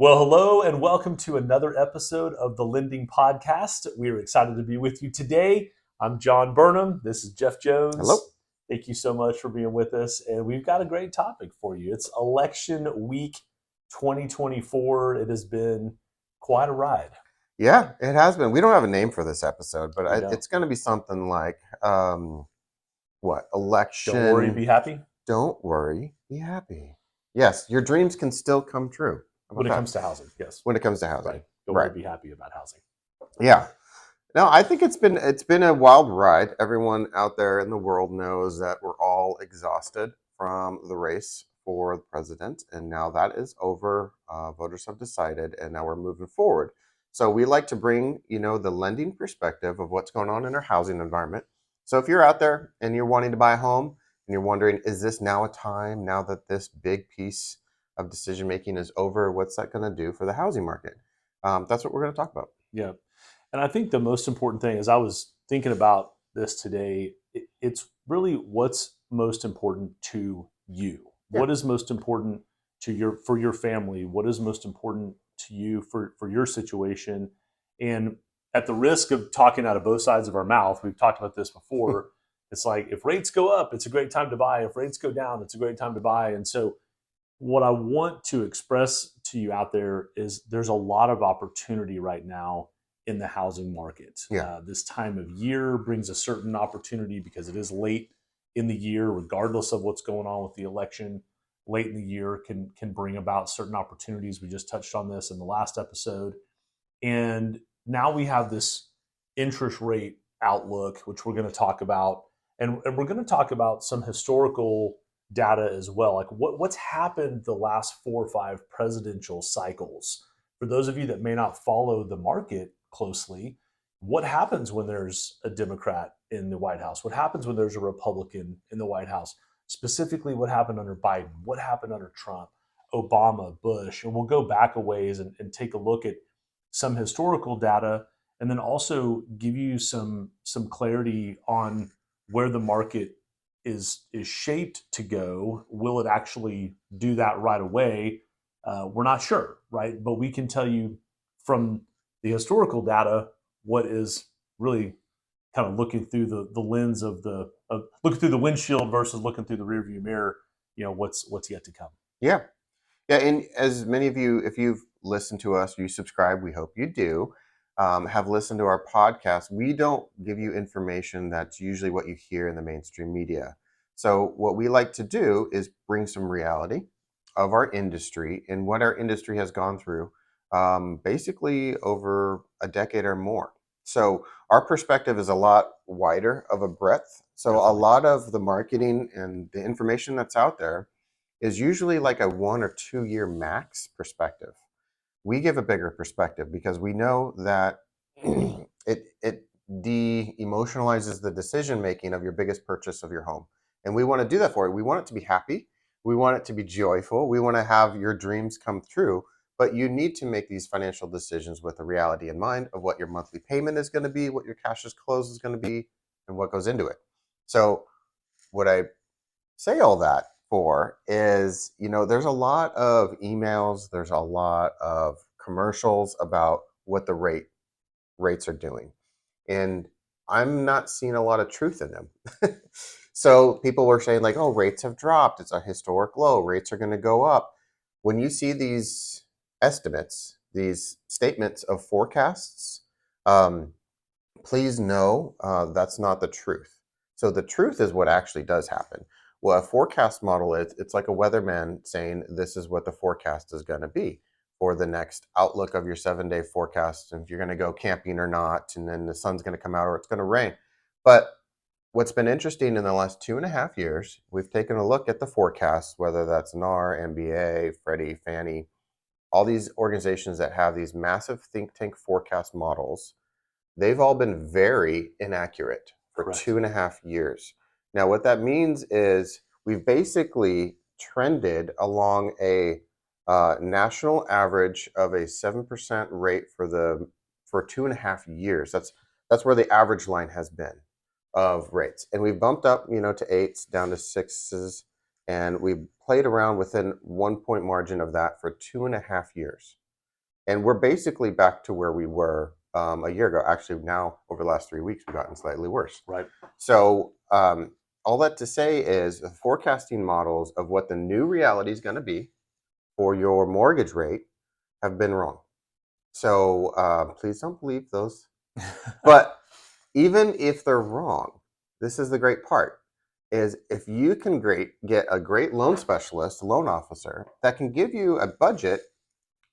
Well, hello and welcome to another episode of the Lending Podcast. We are excited to be with you today. I'm John Burnham. This is Jeff Hello. Jones. Thank you so much for being with us. And we've got a great topic for you. It's election week 2024. It has been quite a ride. Yeah, it has been. We don't have a name for this episode, but We don't. it's going to be something like what? Don't worry, Election. be happy Don't worry, be happy. Yes, your dreams can still come true. How when about it that? comes to housing. Yes, When it comes to housing, right. Don't worry, right? be happy about housing. Yeah. No, I think it's been a wild ride. Everyone out there in the world knows that we're all exhausted from the race for the president, and now that is over. Voters have decided, and now we're moving forward. So we like to bring, the lending perspective of what's going on in our housing environment. So if you're out there and you're wanting to buy a home and you're wondering, is this now a time now that this big piece of decision making is over? What's that going to do for the housing market? That's what we're going to talk about. Yeah. And I think the most important thing, as I was thinking about this today, it's really what's most important to you. Yeah. What is most important for your family? What is most important to you for your situation? And at the risk of talking out of both sides of our mouth, we've talked about this before. It's like if rates go up, it's a great time to buy. If rates go down, it's a great time to buy. And so what I want to express to you out there is there's a lot of opportunity right now in the housing market. Yeah. This time of year brings a certain opportunity because it is late in the year, regardless of what's going on with the election. Late in the year can bring about certain opportunities. We just touched on this in the last episode, and now we have this interest rate outlook, which we're going to talk about, and we're going to talk about some historical data as well, like what's happened the last 4 or 5 presidential cycles. For those of you that may not follow the market closely, what happens when there's a Democrat in the White House? What happens when there's a Republican in the White House? Specifically, what happened under Biden? What happened under Trump, Obama, Bush? And we'll go back a ways and take a look at some historical data, and then also give you some clarity on where the market is shaped to go. Will it actually do that right away? We're not sure, right? But we can tell you from the historical data what is really kind of looking through the lens of looking through the windshield versus looking through the rearview mirror. What's yet to come. Yeah. Yeah. And as many of you, if you've listened to us, you subscribe, we hope you do, have listened to our podcast, we don't give you information that's usually what you hear in the mainstream media. So, what we like to do is bring some reality of our industry and what our industry has gone through basically over a decade or more. So, our perspective is a lot wider of a breadth. So, a Definitely. lot of the marketing and the information that's out there is usually like a 1 or 2 year max perspective. We give a bigger perspective because we know that it de-emotionalizes the decision making of your biggest purchase of your home. And we want to do that for you. We want it to be happy. We want it to be joyful. We want to have your dreams come true. But you need to make these financial decisions with a reality in mind of what your monthly payment is going to be, what your cash as close is going to be, and what goes into it. So, what I say all that for is, there's a lot of emails, there's a lot of commercials about what the rates are doing. And I'm not seeing a lot of truth in them. So people were saying like, oh, rates have dropped. It's a historic low. Rates are going to go up. When you see these estimates, these statements of forecasts, um, please know that's not the truth. So the truth is what actually does happen. Well, a forecast model is it's like a weatherman saying this is what the forecast is going to be for the next outlook of your 7 day forecast, and if you're going to go camping or not, and then the sun's going to come out or it's going to rain. But what's been interesting in the last 2.5 years, we've taken a look at the forecasts, whether that's NAR, MBA, Freddie, Fannie, all these organizations that have these massive think tank forecast models. They've all been very inaccurate for Correct. 2.5 years. Now, what that means is we've basically trended along a national average of a 7% rate for 2.5 years. That's where the average line has been of rates, and we've bumped up, to eights, down to sixes, and we played around within 1 point margin of that for 2.5 years. And we're basically back to where we were a year ago. Actually, now over the last 3 weeks, we've gotten slightly worse. Right. So all that to say is the forecasting models of what the new reality is going to be for your mortgage rate have been wrong. So please don't believe those. But even if they're wrong, this is the great part, is if you can get a great loan specialist, loan officer that can give you a budget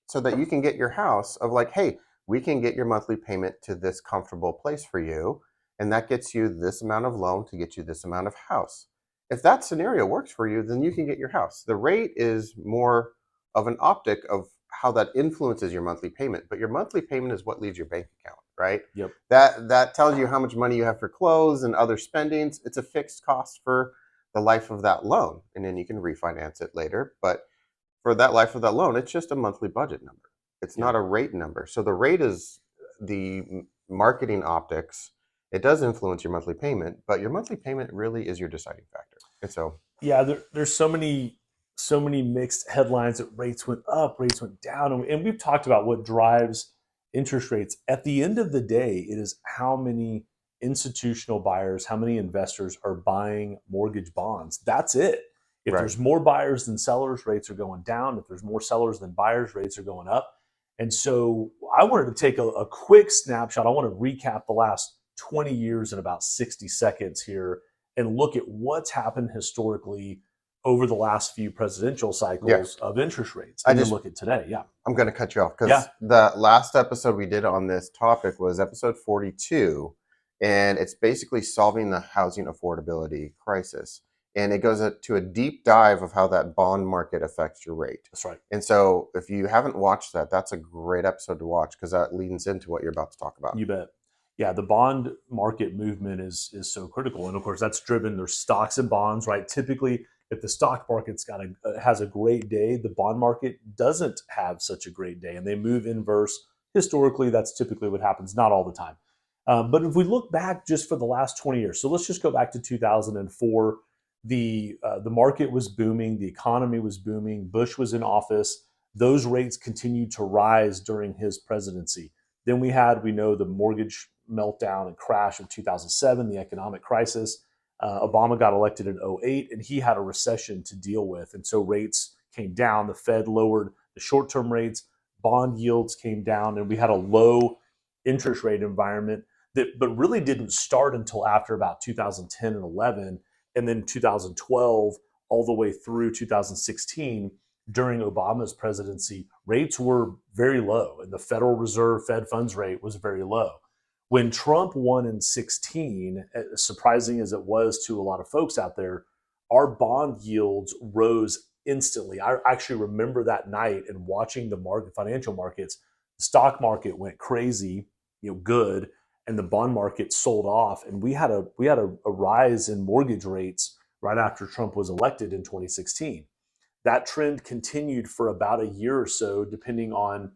so that you can get your house of like, hey, we can get your monthly payment to this comfortable place for you. And that gets you this amount of loan to get you this amount of house. If that scenario works for you, then you can get your house. The rate is more of an optic of how that influences your monthly payment. But your monthly payment is what leaves your bank account, right? Yep. That tells you how much money you have for clothes and other spendings. It's a fixed cost for the life of that loan. And then you can refinance it later. But for that life of that loan, it's just a monthly budget number. It's Yeah. not a rate number. So the rate is the marketing optics. It does influence your monthly payment, but your monthly payment really is your deciding factor. And so, Yeah, there's so many mixed headlines that rates went up, rates went down, and we've talked about what drives interest rates. At the end of the day, it is how many institutional buyers, how many investors are buying mortgage bonds. That's it. If right. there's more buyers than sellers, rates are going down. If there's more sellers than buyers, rates are going up. And so I wanted to take a quick snapshot. I want to recap the last 20 years in about 60 seconds here and look at what's happened historically over the last few presidential Yeah. cycles of interest rates, I and then just, look at today. Yeah. I'm going to cut you off Yeah. because the last episode we did on this topic was episode 42, and it's basically solving the housing affordability crisis. And it goes to a deep dive of how that bond market affects your rate. That's right. And so if you haven't watched that, that's a great episode to watch because that leads into what you're about to talk about. You bet. Yeah, the bond market movement is so critical, and of course that's driven their stocks and bonds. Right. Typically, if the stock market's has a great day, the bond market doesn't have such a great day, and they move inverse. Historically, that's typically what happens. Not all the time, but if we look back just for the last 20 years, so let's just go back to 2004. The market was booming, the economy was booming. Bush was in office. Those rates continued to rise during his presidency. Then we know, the mortgage meltdown and crash of 2007, the economic crisis. Obama got elected in '08, and he had a recession to deal with. And so rates came down. The Fed lowered the short term rates, bond yields came down, and we had a low interest rate environment but really didn't start until after about 2010 and 11, and then 2012 all the way through 2016. During Obama's presidency, rates were very low, and the Federal Reserve Fed funds rate was very low. When Trump won in 16, as surprising as it was to a lot of folks out there, our bond yields rose instantly. I actually remember that night and watching the financial markets. The stock market went crazy, good, and the bond market sold off, and we had a rise in mortgage rates right after Trump was elected in 2016. That trend continued for about a year or so, depending on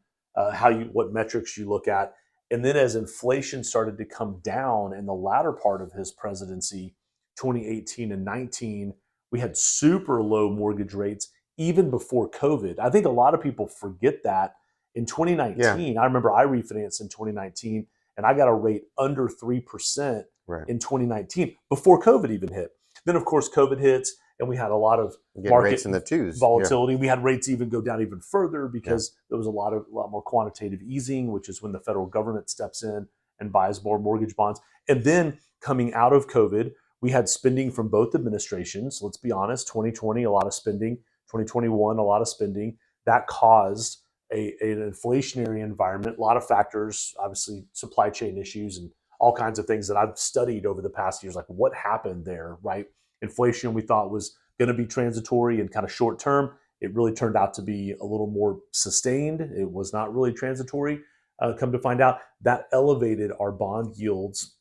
what metrics you look at. And then as inflation started to come down in the latter part of his presidency, 2018 and 19, we had super low mortgage rates even before COVID. I think a lot of people forget that. In 2019, I remember I refinanced in 2019 and I got a rate under 3% Right. in 2019 before COVID even hit. Then, of course, COVID hits and we had a lot of Getting market rates in the twos. volatility. We had rates even go down even further because there was a lot more quantitative easing, which is when the federal government steps in and buys more mortgage bonds. And then coming out of COVID, we had spending from both administrations. Let's be honest, 2020, a lot of spending, 2021, a lot of spending. That caused an inflationary environment, a lot of factors, obviously supply chain issues and all kinds of things that I've studied over the past years, like what happened there, right? Inflation we thought was going to be transitory and kind of short term. It really turned out to be a little more sustained. It was not really transitory. Come to find out, that elevated our bond yields.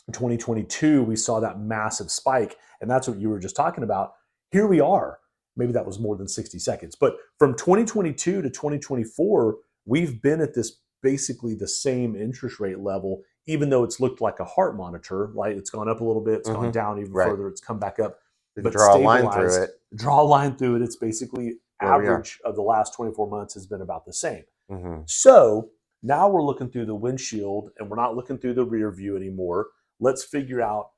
In 2022, we saw that massive spike, and that's what you were just talking about. Here we are. Maybe that was more than 60 seconds, but from 2022 to 2024, we've been at this basically the same interest rate level, even though it's looked like a heart monitor, right? It's gone up a little bit, it's gone down even further, it's come back up, but draw a line through stabilized. it. Draw a line through it. It's basically Where we are. average of the last 24 months has been about the same. Hmm. So now we're looking through the windshield and we're not looking through the rear view anymore. Let's figure out,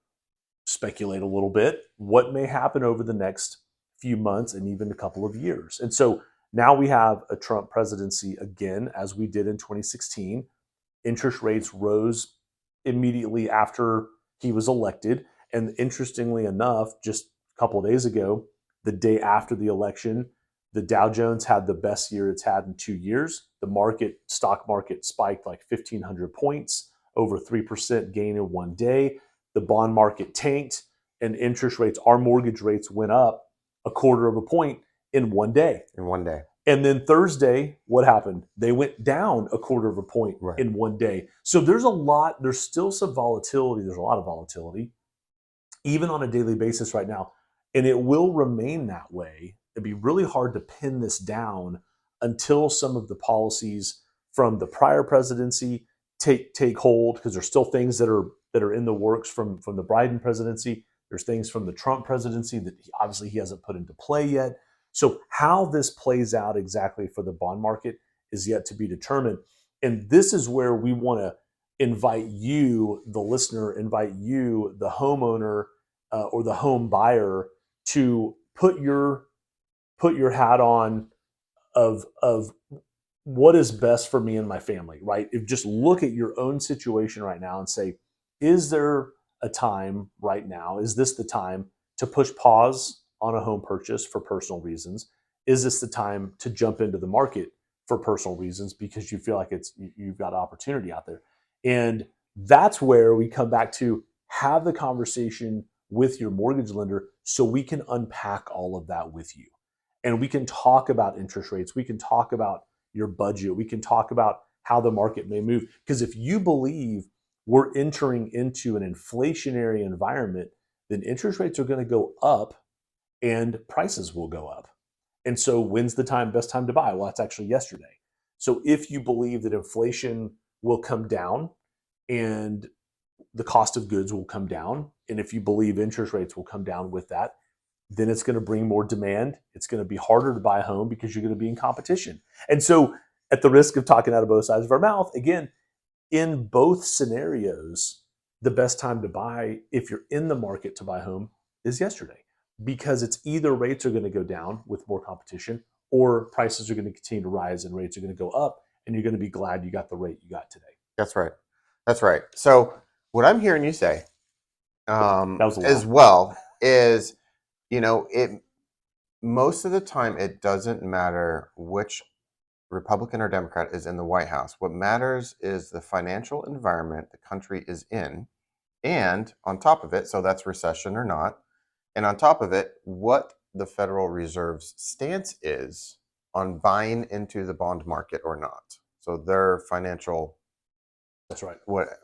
speculate a little bit, what may happen over the next few months and even a couple of years. And so now we have a Trump presidency again, as we did in 2016. Interest rates rose immediately after he was elected. And interestingly enough, just a couple of days ago, the day after the election, the Dow Jones had the best year it's had in 2 years. The stock market spiked like 1,500 points, over 3% gain in one day. The bond market tanked, and interest rates, our mortgage rates went up a quarter of a point in one day. In one day. And then Thursday, what happened? They went down a quarter of a point Right. in one day. So there's still some volatility. There's a lot of volatility, even on a daily basis right now. And it will remain that way. It'd be really hard to pin this down until some of the policies from the prior presidency take hold, because there's still things that are in the works from the Biden presidency. There's things from the Trump presidency that obviously he hasn't put into play yet. So how this plays out exactly for the bond market is yet to be determined. And this is where we want to invite you, the listener, invite you, the homeowner, or the home buyer, to put your hat on of what is best for me and my family, right? If just look at your own situation right now and say, is there a time right now? Is this the time to push pause on a home purchase for personal reasons? Is this the time to jump into the market for personal reasons because you feel like you've got opportunity out there? And that's where we come back to have the conversation with your mortgage lender so we can unpack all of that with you. And we can talk about interest rates. We can talk about your budget. We can talk about how the market may move. Because if you believe we're entering into an inflationary environment, then interest rates are going to go up and prices will go up. And so when's the best time to buy? Well, that's actually yesterday. So if you believe that inflation will come down and the cost of goods will come down, and if you believe interest rates will come down with that, then it's going to bring more demand. It's going to be harder to buy a home because you're going to be in competition. And so, at the risk of talking out of both sides of our mouth, again, in both scenarios, the best time to buy, if you're in the market to buy a home, is yesterday, because it's either rates are going to go down with more competition, or prices are going to continue to rise and rates are going to go up, and you're going to be glad you got the rate you got today. That's right. That's right. So what I'm hearing you say, That was a lot. as well, is, it most of the time it doesn't matter which Republican or Democrat is in the White House. What matters is the financial environment the country is in, and on top of it, so that's recession or not, and on top of it, what the Federal Reserve's stance is on buying into the bond market or not. So their financial, That's right, balance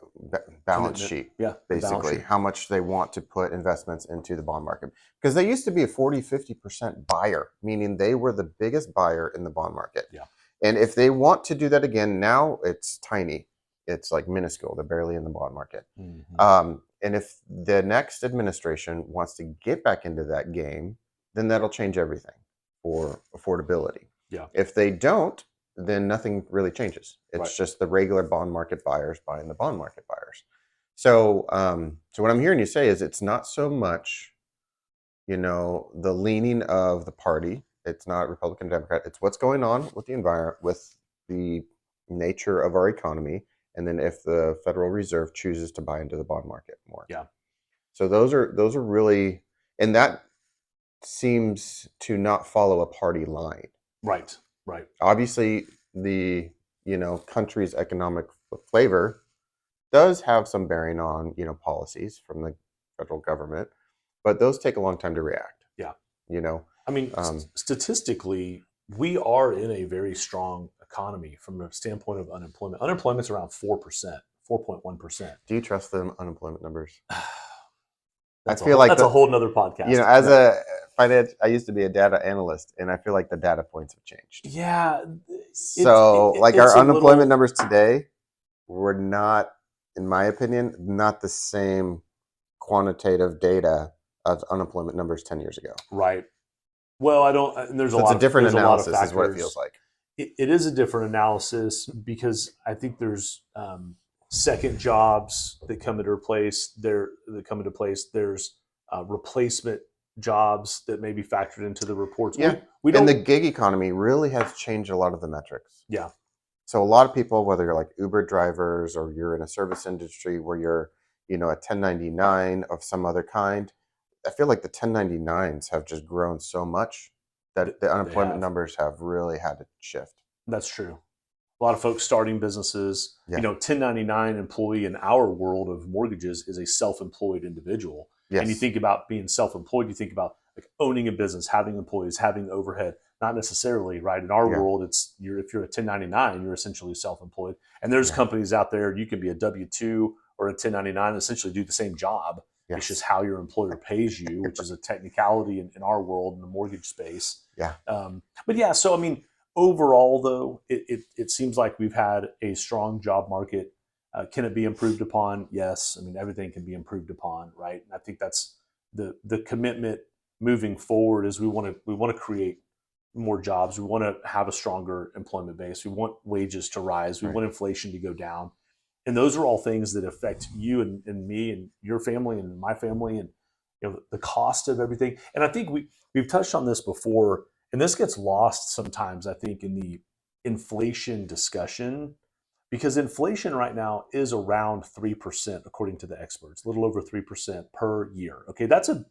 commitment. sheet, Yeah, basically, how much they want to put investments into the bond market. Because they used to be a 40-50% buyer, meaning they were the biggest buyer in the bond market. Yeah. And if they want to do that again, now it's tiny. It's like minuscule. They're barely in the bond market. Mm-hmm. And if the next administration wants to get back into that game, then that'll change everything for affordability. Yeah. If they don't, then nothing really changes. It's Right. just the regular bond market buyers buying the bond market buyers. So, so what I'm hearing you say is it's not so much, the leaning of the party. It's not Republican, Democrat. It's what's going on with the environment, with the nature of our economy, and then if the Federal Reserve chooses to buy into the bond market more. Yeah. So those are really, and that seems to not follow a party line. Right. Right. Obviously, the country's economic flavor does have some bearing on policies from the federal government, but those take a long time to react. Yeah. I mean, statistically, we are in a very strong economy from a standpoint of unemployment. Unemployment's around 4%, 4.1%. Do you trust the unemployment numbers? That's a whole nother podcast. As a finance, I used to be a data analyst, and I feel like the data points have changed. Yeah. So, our unemployment numbers today were not, in my opinion, not the same quantitative data of unemployment numbers 10 years ago. Right. Well, I don't. And there's a different analysis, is what it feels like. it is a different analysis because I think there's second jobs that come into place. There's replacement jobs that may be factored into the reports. Yeah. We And the don't. gig economy really has changed a lot of the metrics. Yeah. So a lot of people, whether you're like Uber drivers or you're in a service industry where you're, a 1099 of some other kind, I feel like the 1099s have just grown so much that the They unemployment have. numbers have really had to shift. That's true. A lot of folks starting businesses. Yeah. 1099 employee in our world of mortgages is a self-employed individual. And you Yes. think about being self-employed, you think about like owning a business, having employees, having overhead. Not necessarily, right? In our Yeah. world, if you're a 1099, you're essentially self-employed. And there's Yeah. companies out there, you can be a W-2 or a 1099 and essentially do the same job. Yes. It's just how your employer pays you, which is a technicality in our world in the mortgage space. Yeah. But yeah, so I mean, overall, though, it seems like we've had a strong job market. Can it be improved upon? Yes. I mean, everything can be improved upon, right? And I think that's the commitment moving forward is we want to create more jobs. We want to have a stronger employment base. We want wages to rise. We Right. want inflation to go down. And those are all things that affect you and me and your family and my family and the cost of everything. And I think we've touched on this before, and this gets lost sometimes, I think, in the inflation discussion, because inflation right now is around 3%, according to the experts, a little over 3% per year. Okay, that's a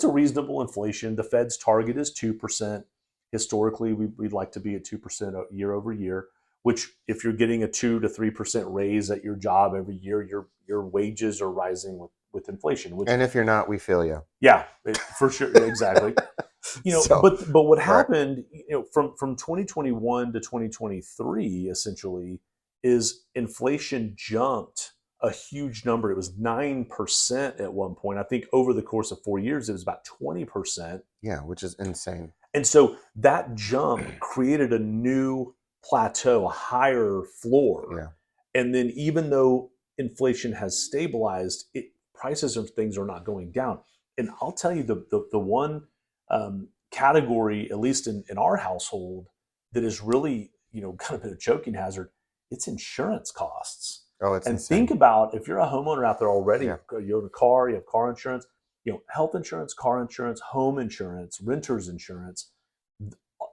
reasonable inflation. The Fed's target is 2%. Historically, we'd like to be at 2% year over year, which if you're getting a 2 to 3% raise at your job every year, your wages are rising with inflation. Which, And if you're not, we feel you. yeah, for sure, exactly. So, But what right. happened, from 2021 to 2023, essentially, is inflation jumped a huge number. It was 9% at one point. I think over the course of 4 years, it was about 20%. Yeah, which is insane. And so that jump created a new plateau, a higher floor. Yeah. And then even though inflation has stabilized, prices of things are not going down. And I'll tell you the one category, at least in our household, that is really kind of a choking hazard. It's insurance costs. Oh, it's And insane. think about if you're a homeowner out there already, Yeah. you own a car, you have car insurance, health insurance, car insurance, home insurance, renter's insurance.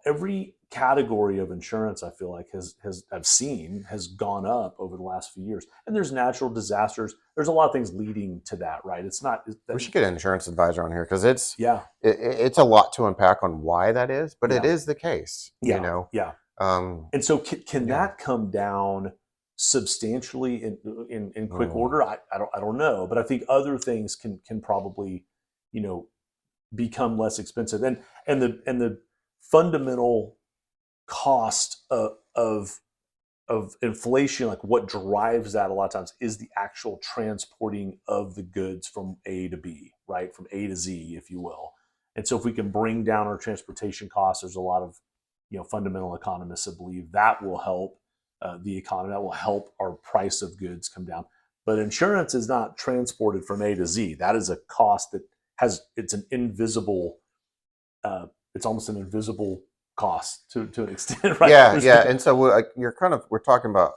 Every category of insurance, I feel like has gone up over the last few years. And there's natural disasters. There's a lot of things leading to that, right? It's not. We should get an insurance advisor on here because it's Yeah. It's a lot to unpack on why that is, but it Yeah. is the case. Yeah. Yeah. Um, And so can yeah. that come down substantially in quick Oh. order? I don't know, but I think other things can probably become less expensive. And the fundamental cost of inflation, like what drives that a lot of times, is the actual transporting of the goods from A to B, right? From A to Z, if you will. And so if we can bring down our transportation costs, there's a lot of fundamental economists that believe that will help the economy, that will help our price of goods come down. But insurance is not transported from A to Z. That is a cost that it's an invisible, it's almost an invisible cost to an extent, right? Yeah. And so we're talking about,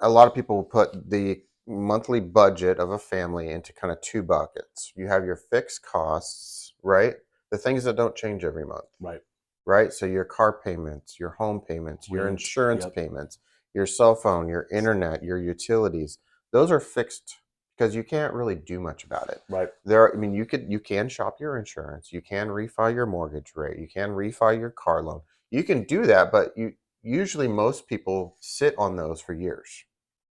a lot of people will put the monthly budget of a family into kind of two buckets. You have your fixed costs, right? The things that don't change every month. Right. So your car payments, your home payments, your insurance payments, your cell phone, your internet, your utilities, those are fixed because you can't really do much about it. Right. You can shop your insurance, you can refi your mortgage rate, you can refi your car loan. You can do that, but usually most people sit on those for years,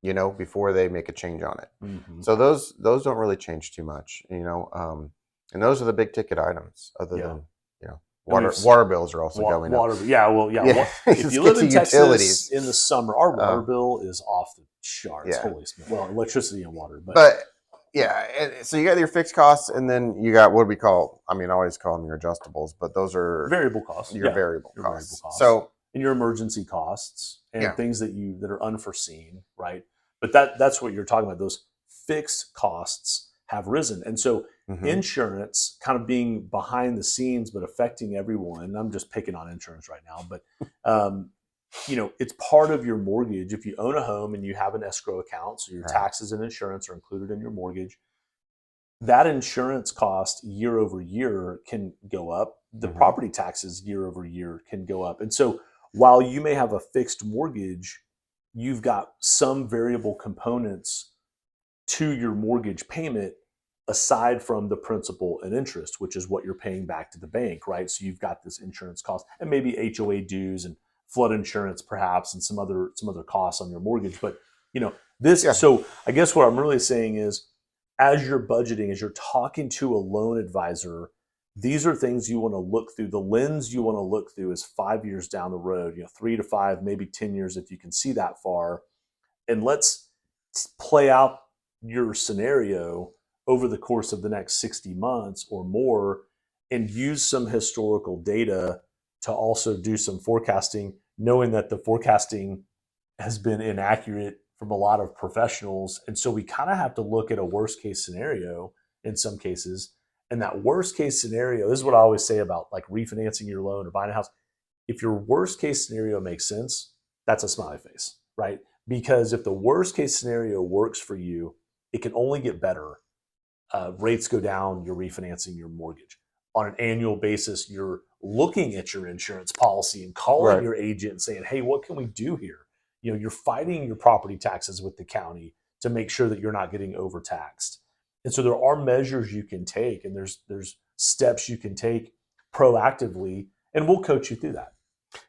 before they make a change on it. Mm-hmm. So those don't really change too much, and those are the big ticket items other than, water bills are also going up. If you live in Texas in the summer, our water bill is off the charts. Yeah. Holy smokes. Well, electricity and water. But yeah, so you got your fixed costs, and then you got what we call, I always call them your adjustables, but those are variable costs. Your variable costs. So, and your emergency costs and things that are unforeseen, right? But that's what you're talking about. Those fixed costs have risen. And so insurance kind of being behind the scenes but affecting everyone. I'm just picking on insurance right now, but it's part of your mortgage. If you own a home and you have an escrow account, so your Right. taxes and insurance are included in your mortgage, that insurance cost year over year can go up. The Hmm. property taxes year over year can go up. And so while you may have a fixed mortgage, you've got some variable components to your mortgage payment aside from the principal and interest, which is what you're paying back to the bank, right? So you've got this insurance cost and maybe HOA dues and flood insurance perhaps and some other costs on your mortgage. But this Yeah. so I guess what I'm really saying is as you're budgeting, as you're talking to a loan advisor, these are things you want to look through. The lens you want to look through is 5 years down the road, 3 to 5, maybe 10 years if you can see that far. And let's play out your scenario over the course of the next 60 months or more and use some historical data to also do some forecasting, knowing that the forecasting has been inaccurate from a lot of professionals. And so we kind of have to look at a worst case scenario in some cases. And that worst case scenario, this is what I always say about like refinancing your loan or buying a house. If your worst case scenario makes sense, that's a smiley face, right? Because if the worst case scenario works for you, it can only get better. Rates go down, you're refinancing your mortgage. On an annual basis, you're looking at your insurance policy and calling Right. your agent and saying, hey, what can we do here? You're fighting your property taxes with the county to make sure that you're not getting overtaxed. And so there are measures you can take and there's steps you can take proactively, and we'll coach you through that.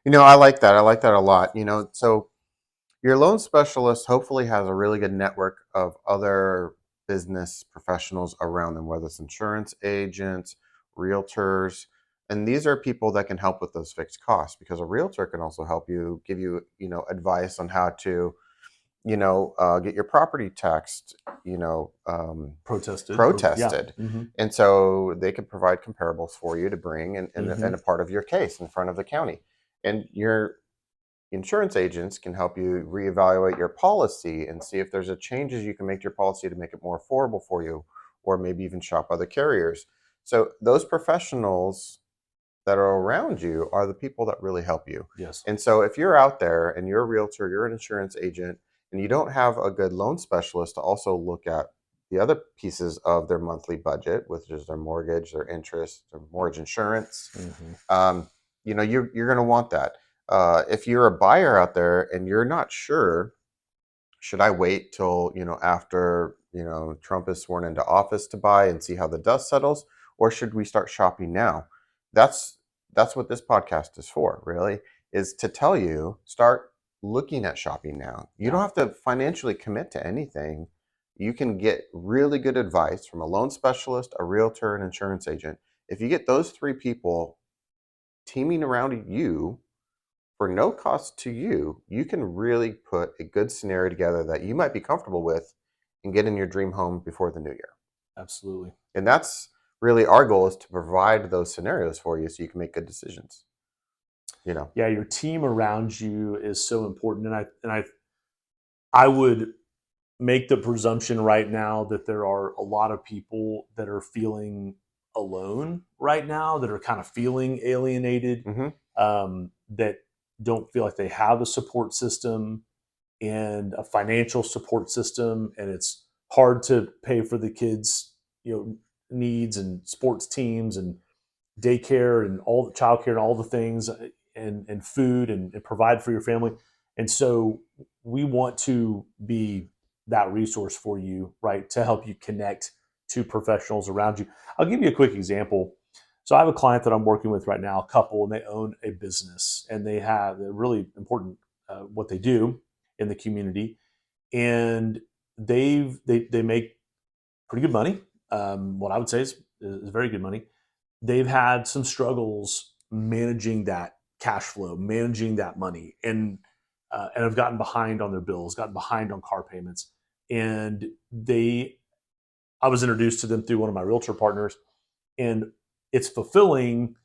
I like that. I like that a lot. So your loan specialist hopefully has a really good network of other business professionals around them, whether it's insurance agents, realtors, and these are people that can help with those fixed costs because a realtor can also help you, give you, advice on how to, get your property taxed, Protested or yeah. protested. Mm-hmm. And so they can provide comparables for you to bring and Mm-hmm. a part of your case in front of the county. And your insurance agents can help you reevaluate your policy and see if there's a changes you can make to your policy to make it more affordable for you, or maybe even shop other carriers. So those professionals that are around you are the people that really help you. Yes. And so if you're out there and you're a realtor, you're an insurance agent, and you don't have a good loan specialist to also look at the other pieces of their monthly budget, which is their mortgage, their interest, their mortgage insurance, Mm-hmm. um, you're going to want that. If you're a buyer out there and you're not sure, should I wait till after Trump is sworn into office to buy and see how the dust settles, or should we start shopping now? That's that's what this podcast is for, really, is to tell you start looking at shopping now. You don't Yeah. have to financially commit to anything. You can get really good advice from a loan specialist, a realtor, an insurance agent. If you get those three people teaming around you for no cost to you, you can really put a good scenario together that you might be comfortable with and get in your dream home before the new year. Absolutely. And that's really our goal, is to provide those scenarios for you so you can make good decisions. Yeah, your team around you is so important, and I would make the presumption right now that there are a lot of people that are feeling alone right now, that are kind of feeling alienated, Hmm. that don't feel like they have a support system and a financial support system, and it's hard to pay for the kids, needs and sports teams and daycare and all the childcare and all the things and food and provide for your family. And so we want to be that resource for you, right, to help you connect to professionals around you. I'll give you a quick example. So I have a client that I'm working with right now, a couple, and they own a business and they have a really important what they do in the community, and they make pretty good money. What I would say is very good money. They've had some struggles managing that cash flow, managing that money, and have gotten behind on their bills, gotten behind on car payments, and I was introduced to them through one of my realtor partners, and it's fulfilling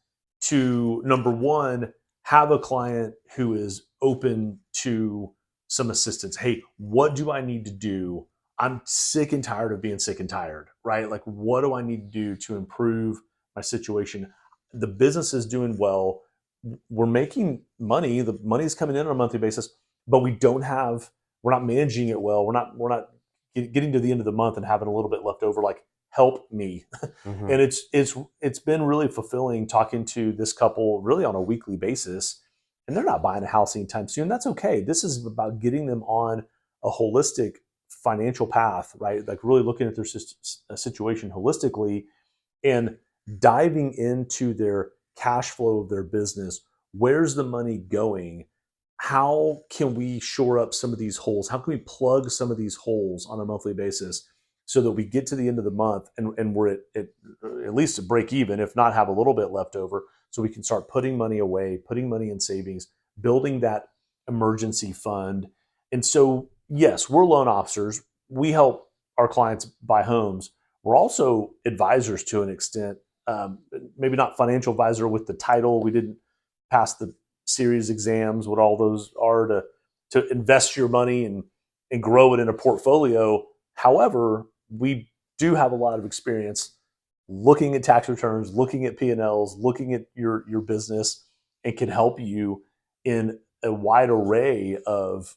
to, number one, have a client who is open to some assistance. Hey, what do I need to do? I'm sick and tired of being sick and tired, right? Like, what do I need to do to improve my situation? The business is doing well. we're making money. The money's coming in on a monthly basis, but we're not managing it well. We're not getting to the end of the month and having a little bit left over. Like, help me. Hmm. And it's been really fulfilling talking to this couple really on a weekly basis. And they're not buying a house anytime soon. That's okay. This is about getting them on a holistic financial path, right? Like really looking at their situation holistically and diving into their cash flow of their business. Where's the money going? How can we shore up some of these holes? How can we plug some of these holes on a monthly basis so that we get to the end of the month and we're at least a break even, if not have a little bit left over, so we can start putting money away, putting money in savings, building that emergency fund. And so, yes, we're loan officers. We help our clients buy homes. We're also advisors to an extent. Maybe not financial advisor with the title. We didn't pass the series exams, what all those are to invest your money and grow it in a portfolio. However, we do have a lot of experience looking at tax returns, looking at P&Ls, looking at your business, and can help you in a wide array of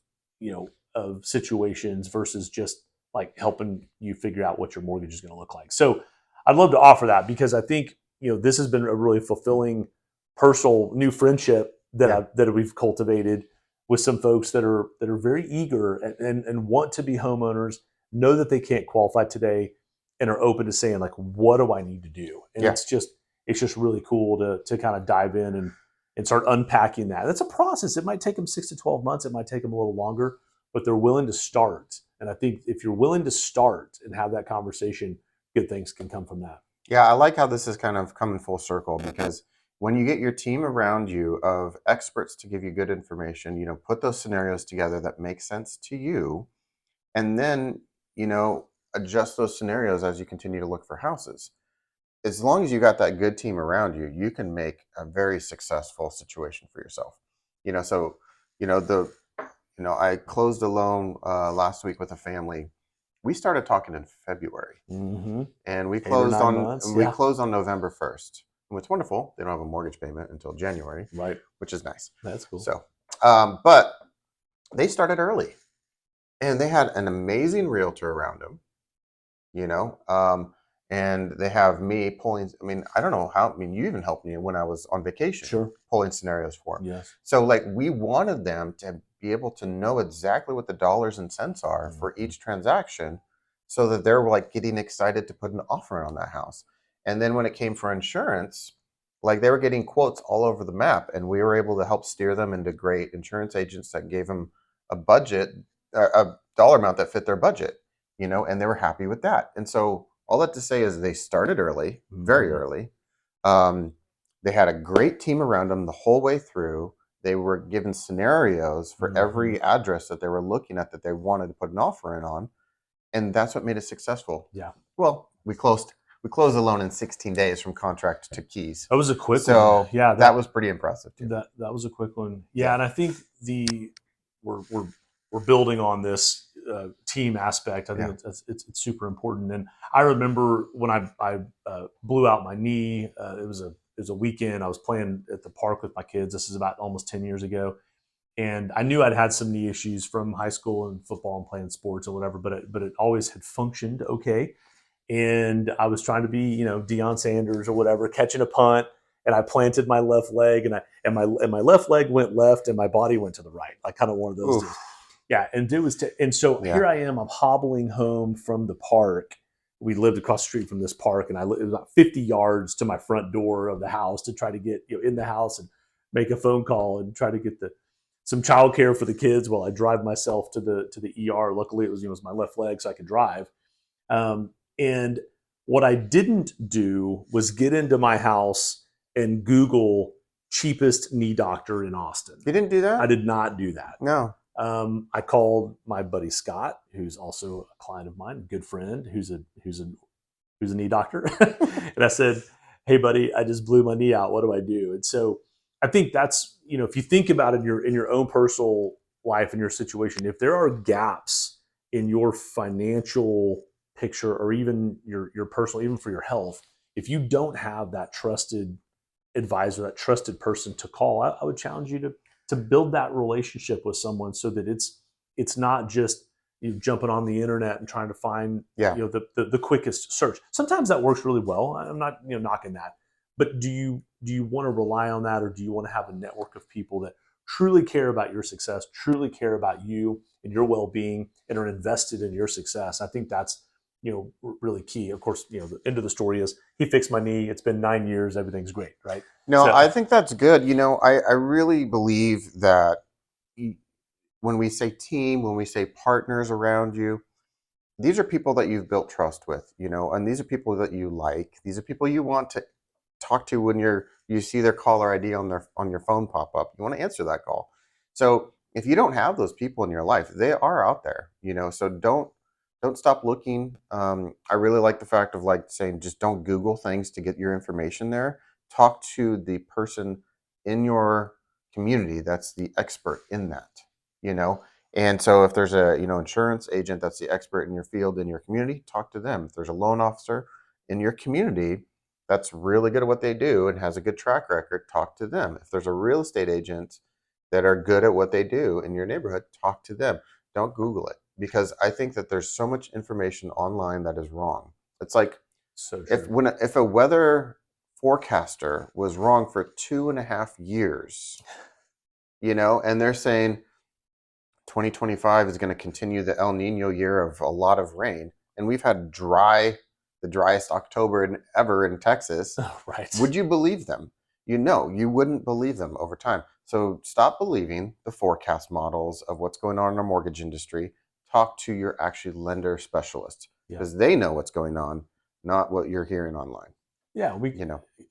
of situations versus just like helping you figure out what your mortgage is going to look like. So I'd love to offer that because I think this has been a really fulfilling personal new friendship Yeah. that we've cultivated with some folks that are very eager and want to be homeowners, know that they can't qualify today, and are open to saying like, what do I need to do? And Yeah. it's just really cool to kind of dive in and start unpacking that. That's a process. It might take them 6 to 12 months. It might take them a little longer, but they're willing to start. And I think if you're willing to start and have that conversation, good things can come from that. Yeah, I like how this is kind of coming full circle because when you get your team around you of experts to give you good information, put those scenarios together that make sense to you, and then, adjust those scenarios as you continue to look for houses. As long as you got that good team around you, you can make a very successful situation for yourself. So, the I closed a loan last week with a family. We started talking in February, Mm-hmm. and 8 or 9 months. we Yeah. closed on November 1st. And what's wonderful, they don't have a mortgage payment until January, Right. which is nice. That's cool. So, but they started early, and they had an amazing realtor around them. You know, and they have me pulling. I mean, I don't know how. I mean, you even helped me when I was on vacation, Sure. pulling scenarios for them. Yes. So, like, we wanted them to be able to know exactly what the dollars and cents are for Mm-hmm. each transaction, so that they're like getting excited to put an offer on that house. And then when it came for insurance, like they were getting quotes all over the map, and we were able to help steer them into great insurance agents that gave them a budget, a dollar amount that fit their budget, and they were happy with that. And so all that to say is they started early, very Mm-hmm. early. Um, they had a great team around them the whole way through. They were given scenarios for Mm-hmm. every address that they were looking at that they wanted to put an offer in on, and that's what made it successful. Yeah. Well, we closed the loan in 16 days from contract to keys, That was a quick one. so Yeah. that was pretty impressive too. That was a quick one. Yeah. Yeah. And I think we're we're we're building on this team aspect. I Yeah. think it's super important. And I remember when I blew out my knee. It was a weekend. I was playing at the park with my kids. This is about almost 10 years ago, and I knew I'd had some knee issues from high school and football and playing sports or whatever. But it always had functioned okay. And I was trying to be, Deion Sanders or whatever, catching a punt, and I planted my left leg, and my left leg went left, and my body went to the right, like kind of one of those Oof. deals. Yeah, and it was, and so Yeah. here I am, I'm hobbling home from the park. We lived across the street from this park, and it was about 50 yards to my front door of the house to try to get in the house and make a phone call and try to get some childcare for the kids while I drive myself to the ER. Luckily, it was my left leg, so I could drive. And what I didn't do was get into my house and Google cheapest knee doctor in Austin. You didn't do that? I did not do that. No. I called my buddy Scott, who's also a client of mine, a good friend, who's a knee doctor, and I said, "Hey, buddy, I just blew my knee out. What do I do?" And so I think that's if you think about it in your own personal life and your situation, if there are gaps in your financial picture or even your personal, even for your health, if you don't have that trusted advisor, that trusted person to call. I would challenge you to build that relationship with someone so that it's not just you jumping on the internet and trying to find Yeah. the quickest search. Sometimes that works really well. I'm not knocking that, but do you want to rely on that, or do you want to have a network of people that truly care about your success, truly care about you and your well-being, and are invested in your success? I think that's really key. Of course, the end of the story is he fixed my knee. It's been 9 years. Everything's great, right? No, So I think that's good. I really believe that when we say team, when we say partners around you, these are people that you've built trust with, and these are people that you like. These are people you want to talk to when you see their caller ID on your phone pop up. You want to answer that call. So if you don't have those people in your life, they are out there, So don't stop looking. I really like the fact of like saying just don't Google things to get your information there. Talk to the person in your community that's the expert in that, you know. And so if there's a insurance agent that's the expert in your field in your community, talk to them. If there's a loan officer in your community that's really good at what they do and has a good track record, talk to them. If there's a real estate agent that are good at what they do in your neighborhood, talk to them. Don't Google it, because I think that there's so much information online that is wrong. It's like so if true. when if a weather forecaster was wrong for 2.5 years, and they're saying 2025 is going to continue the El Nino year of a lot of rain, and we've had the driest October ever in Texas. Right. Would you believe them? You wouldn't believe them over time. So stop believing the forecast models of what's going on in our mortgage industry. Talk to your actually lender specialists, Yeah. because they know what's going on, not what you're hearing online. Yeah. We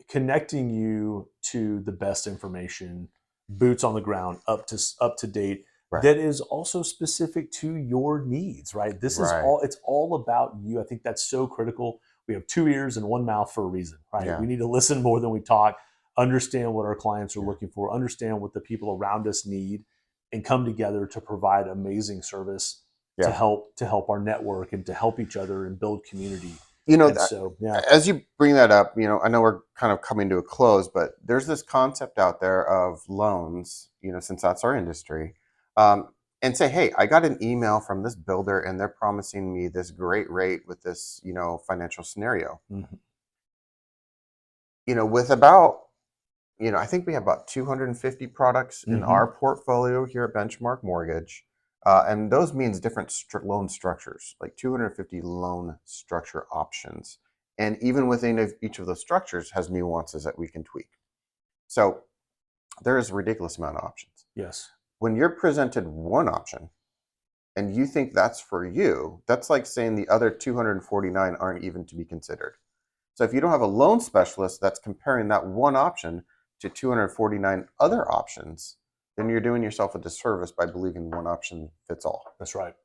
connecting you to the best information, boots on the ground, up to date. Right. That is also specific to your needs, right? This is Right. all. It's all about you. I think that's so critical. We have two ears and one mouth for a reason, right? Yeah. We need to listen more than we talk. Understand what our clients are Yeah. looking for. Understand what the people around us need, and come together to provide amazing service to Yeah. help our network and to help each other and build community. And That, so, yeah. as you bring that up, I know we're kind of coming to a close, but there's this concept out there of loans, since that's our industry, and say, hey, I got an email from this builder and they're promising me this great rate with this, financial scenario. Mm-hmm. With about, I think we have about 250 products in Mm-hmm. our portfolio here at Benchmark Mortgage. And those means different loan structures, like 250 loan structure options. And even within each of those structures has nuances that we can tweak. So there is a ridiculous amount of options. Yes. When you're presented one option and you think that's for you, that's like saying the other 249 aren't even to be considered. So if you don't have a loan specialist that's comparing that one option to 249 other options, then you're doing yourself a disservice by believing one option fits all. That's right.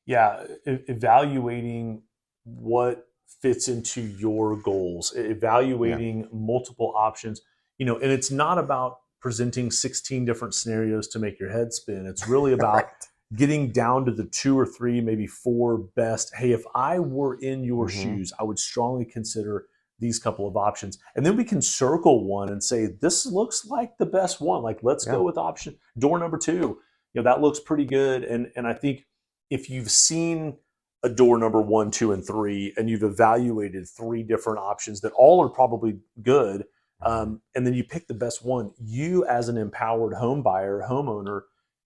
Yeah, evaluating what fits into your goals, Yeah. evaluating multiple options, and it's not about presenting 16 different scenarios to make your head spin. It's really about Right. getting down to the two or three, maybe four best. Hey, if I were in your Mm-hmm. shoes, I would strongly consider these couple of options. And then we can circle one and say, this looks like the best one. Like, let's Yeah. go with option door number two. That looks pretty good. And I think if you've seen a door number one, two, and three, and you've evaluated three different options that all are probably good, Mm-hmm. and then you pick the best one, you as an empowered home buyer, homeowner,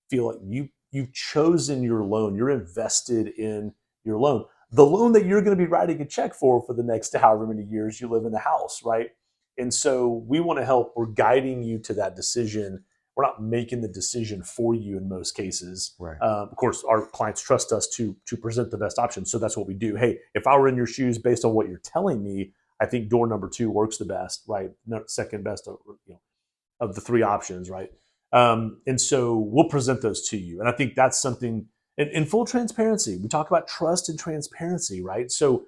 feel like you've chosen your loan. You're invested in your loan. The loan that you're going to be writing a check for the next however many years you live in the house, right? And so we want to help. We're guiding you to that decision. We're not making the decision for you in most cases. Right. Of course, our clients trust us to present the best option, so that's what we do. Hey, if I were in your shoes, based on what you're telling me, I think door number two works the best, right? Second best of the three options, right? And so we'll present those to you. And I think that's something in full transparency. We talk about trust and transparency, right? So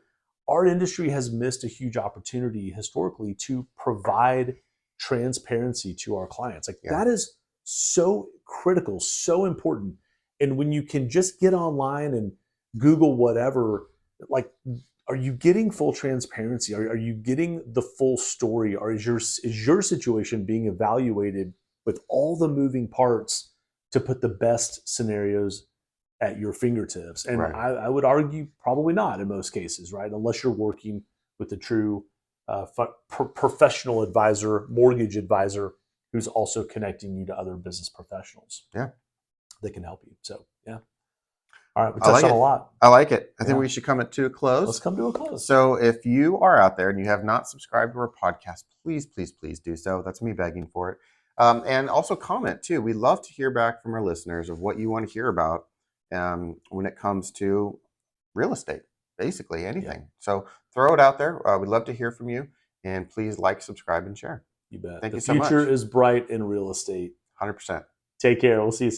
our industry has missed a huge opportunity historically to provide transparency to our clients. Like Yeah. that is so critical, so important. And when you can just get online and Google whatever, like are you getting full transparency? Are you getting the full story? Or is your situation being evaluated with all the moving parts to put the best scenarios at your fingertips? And Right. I would argue probably not in most cases, right? Unless you're working with a true professional advisor, mortgage advisor, who's also connecting you to other business professionals Yeah. that can help you. So, yeah. All right. We I touched like on a it. lot. I like it. I think Yeah. we should come it to a Let's close. come to a close. So if you are out there and you have not subscribed to our podcast, please, please, please do so. That's me begging for it. And also comment too. We love to hear back from our listeners of what you want to hear about when it comes to real estate, basically anything. Yeah. So throw it out there. We'd love to hear from you. And please like, subscribe, and share. You bet. Thank The you so future much. is bright in real estate. 100%. Take care. We'll see you soon.